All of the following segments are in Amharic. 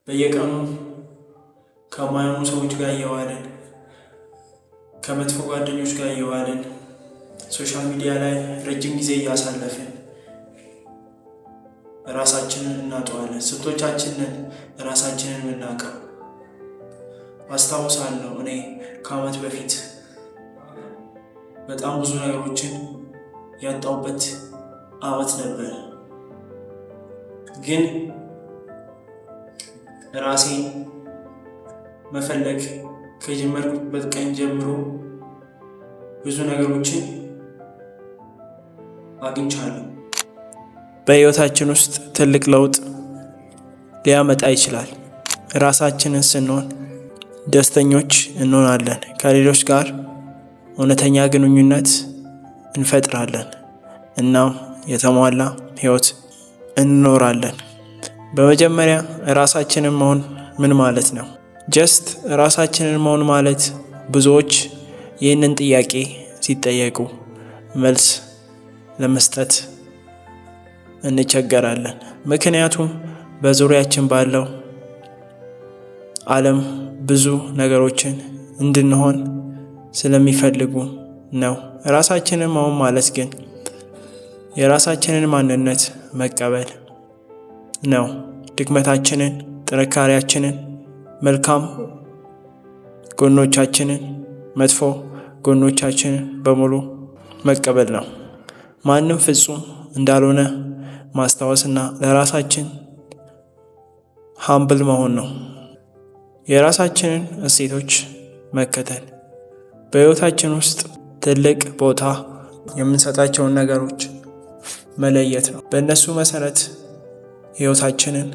በየቀኑ ከማይሆኑ ሰዎች ጋር እየዋልን ከመጥፎ ጓደኞች ጋር እየዋልን ሶሻል ሚዲያ ላይ ረጅም ጊዜ እያሳለፍን ራሳችንን እናጠዋለን። ስንቶቻችንን ራሳችንን የምናውቀው? አስታውሳለሁ እኔ ከዓመት በፊት በጣም ብዙ ነገሮችን ያጣሁበት ዓመት ነበር። ግን ራሴን መፈለግ ከጀመርኩበት ቀን ጀምሮ ብዙ ነገሮችን አግኝቻለሁ። በሕይወታችን ውስጥ ትልቅ ለውጥ ሊያመጣ ይችላል። ራሳችንን ስንሆን ደስተኞች እንሆናለን። ከሌሎች ጋር እውነተኛ ግንኙነት እንፈጥራለን። እናም የተሟላ ሕይወት እንኖራለን። በመጀመሪያ ራሳችንን መሆን ምን ማለት ነው? ጀስት ራሳችንን መሆን ማለት ብዙዎች ይህንን ጥያቄ ሲጠየቁ መልስ ለመስጠት እንቸገራለን። ምክንያቱም በዙሪያችን ባለው ዓለም ብዙ ነገሮችን እንድንሆን ስለሚፈልጉ ነው። ራሳችንን መሆን ማለት ግን የራሳችንን ማንነት መቀበል ነው። ድክመታችንን፣ ጥንካሬያችንን፣ መልካም ጎኖቻችንን፣ መጥፎ ጎኖቻችንን በሙሉ መቀበል ነው። ማንም ፍጹም እንዳልሆነ ማስታወስና ለራሳችን ሃምብል መሆን ነው። የራሳችንን እሴቶች መከተል በሕይወታችን ውስጥ ትልቅ ቦታ የምንሰጣቸውን ነገሮች መለየት ነው። በእነሱ መሰረት ሕይወታችንን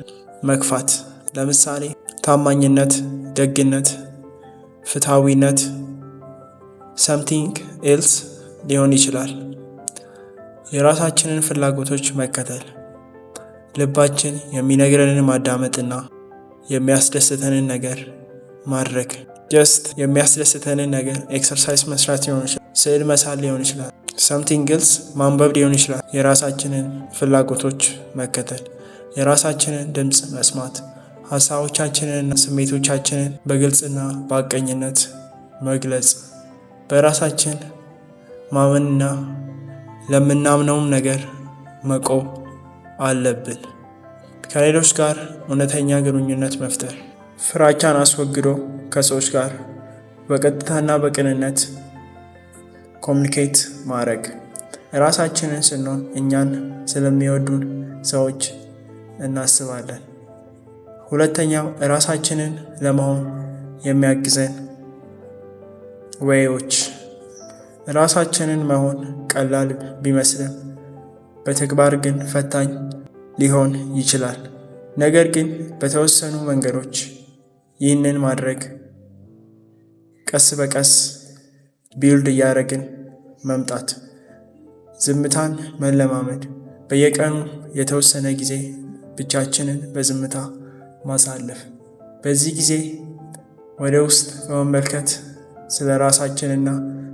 መግፋት። ለምሳሌ ታማኝነት፣ ደግነት፣ ፍትሃዊነት፣ ሰምቲንግ ኤልስ ሊሆን ይችላል። የራሳችንን ፍላጎቶች መከተል፣ ልባችን የሚነግረንን ማዳመጥና የሚያስደስተንን ነገር ማድረግ። ጀስት የሚያስደስተንን ነገር ኤክሰርሳይዝ መስራት ሊሆን ይችላል፣ ስዕል መሳል ሊሆን ይችላል፣ ሰምቲንግ ኤልስ ማንበብ ሊሆን ይችላል። የራሳችንን ፍላጎቶች መከተል፣ የራሳችንን ድምፅ መስማት፣ ሀሳቦቻችንንና ስሜቶቻችንን በግልጽና በሐቀኝነት መግለጽ፣ በራሳችን ማመንና ለምናምነውም ነገር መቆም አለብን። ከሌሎች ጋር እውነተኛ ግንኙነት መፍጠር፣ ፍራቻን አስወግዶ ከሰዎች ጋር በቀጥታና በቅንነት ኮሚኒኬት ማድረግ። ራሳችንን ስንሆን እኛን ስለሚወዱን ሰዎች እናስባለን። ሁለተኛው ራሳችንን ለመሆን የሚያግዘን ወይዎች። ራሳችንን መሆን ቀላል ቢመስልም በተግባር ግን ፈታኝ ሊሆን ይችላል። ነገር ግን በተወሰኑ መንገዶች ይህንን ማድረግ ቀስ በቀስ ቢልድ እያደረግን መምጣት። ዝምታን መለማመድ፣ በየቀኑ የተወሰነ ጊዜ ብቻችንን በዝምታ ማሳለፍ። በዚህ ጊዜ ወደ ውስጥ በመመልከት ስለ ራሳችንና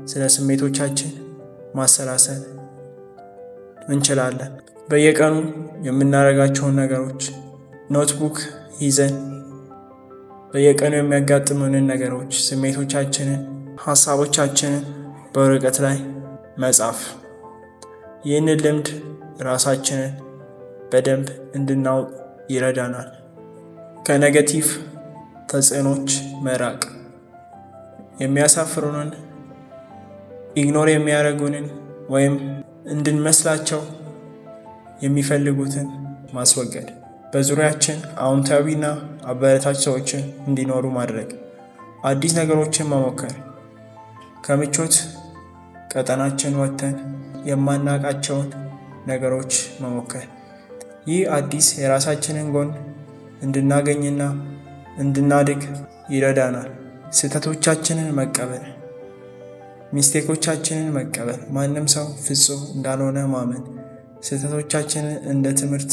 ስለ ስሜቶቻችን ማሰላሰል እንችላለን። በየቀኑ የምናደርጋቸውን ነገሮች ኖትቡክ ይዘን በየቀኑ የሚያጋጥሙንን ነገሮች፣ ስሜቶቻችንን፣ ሀሳቦቻችንን በወረቀት ላይ መጻፍ። ይህንን ልምድ ራሳችንን በደንብ እንድናውቅ ይረዳናል። ከኔጌቲቭ ተጽዕኖች መራቅ፣ የሚያሳፍሩንን፣ ኢግኖር የሚያደርጉንን ወይም እንድንመስላቸው የሚፈልጉትን ማስወገድ። በዙሪያችን አዎንታዊና አበረታች ሰዎችን እንዲኖሩ ማድረግ። አዲስ ነገሮችን መሞከር፣ ከምቾት ቀጠናችን ወጥተን የማናውቃቸውን ነገሮች መሞከር። ይህ አዲስ የራሳችንን ጎን እንድናገኝና እንድናድግ ይረዳናል። ስህተቶቻችንን መቀበል፣ ሚስቴኮቻችንን መቀበል። ማንም ሰው ፍጹም እንዳልሆነ ማመን። ስህተቶቻችንን እንደ ትምህርት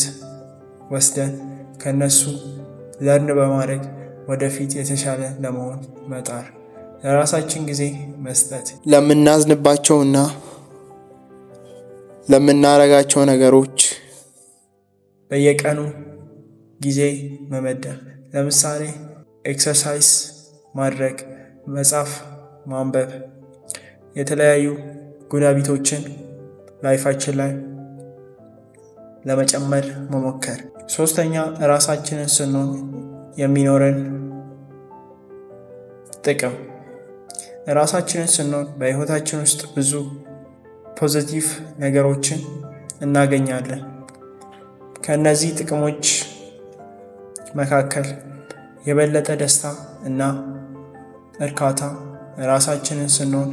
ወስደን ከነሱ ለርን በማድረግ ወደፊት የተሻለ ለመሆን መጣር። ለራሳችን ጊዜ መስጠት፣ ለምናዝንባቸውና ለምናረጋቸው ነገሮች በየቀኑ ጊዜ መመደብ። ለምሳሌ ኤክሰርሳይዝ ማድረግ፣ መጽሐፍ ማንበብ፣ የተለያዩ ጉድ ሃቢቶችን ላይፋችን ላይ ለመጨመር መሞከር። ሶስተኛ ራሳችንን ስንሆን የሚኖረን ጥቅም። ራሳችንን ስንሆን በህይወታችን ውስጥ ብዙ ፖዚቲቭ ነገሮችን እናገኛለን። ከእነዚህ ጥቅሞች መካከል የበለጠ ደስታ እና እርካታ። ራሳችንን ስንሆን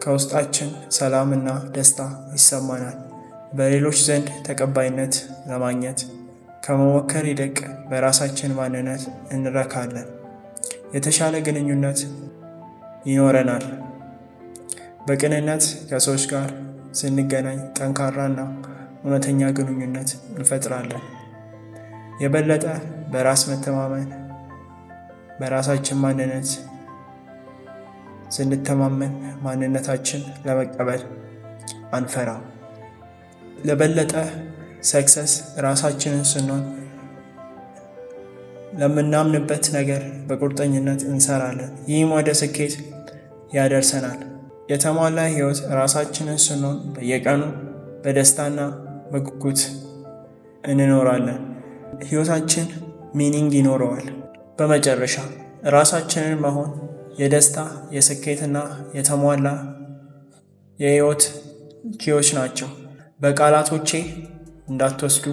ከውስጣችን ሰላም እና ደስታ ይሰማናል። በሌሎች ዘንድ ተቀባይነት ለማግኘት ከመሞከር ይልቅ በራሳችን ማንነት እንረካለን። የተሻለ ግንኙነት ይኖረናል። በቅንነት ከሰዎች ጋር ስንገናኝ ጠንካራና እውነተኛ ግንኙነት እንፈጥራለን። የበለጠ በራስ መተማመን። በራሳችን ማንነት ስንተማመን ማንነታችን ለመቀበል አንፈራም። ለበለጠ ሰክሰስ ራሳችንን ስንሆን ለምናምንበት ነገር በቁርጠኝነት እንሰራለን። ይህም ወደ ስኬት ያደርሰናል። የተሟላ ህይወት ራሳችንን ስንሆን በየቀኑ በደስታና በጉጉት እንኖራለን። ህይወታችን ሚኒንግ ይኖረዋል። በመጨረሻ ራሳችንን መሆን የደስታ የስኬትና የተሟላ የህይወት ኪዎች ናቸው። በቃላቶቼ እንዳትወስዱ፣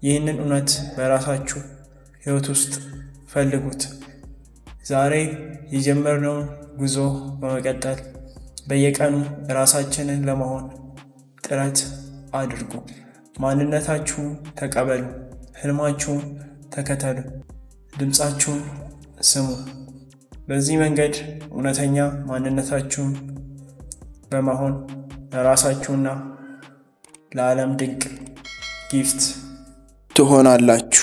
ይህንን እውነት በራሳችሁ ህይወት ውስጥ ፈልጉት። ዛሬ የጀመርነውን ጉዞ በመቀጠል በየቀኑ ራሳችንን ለመሆን ጥረት አድርጉ። ማንነታችሁን ተቀበሉ፣ ህልማችሁን ተከተሉ፣ ድምፃችሁን ስሙ። በዚህ መንገድ እውነተኛ ማንነታችሁን በመሆን ለራሳችሁና ለዓለም ድንቅ ጊፍት ትሆናላችሁ።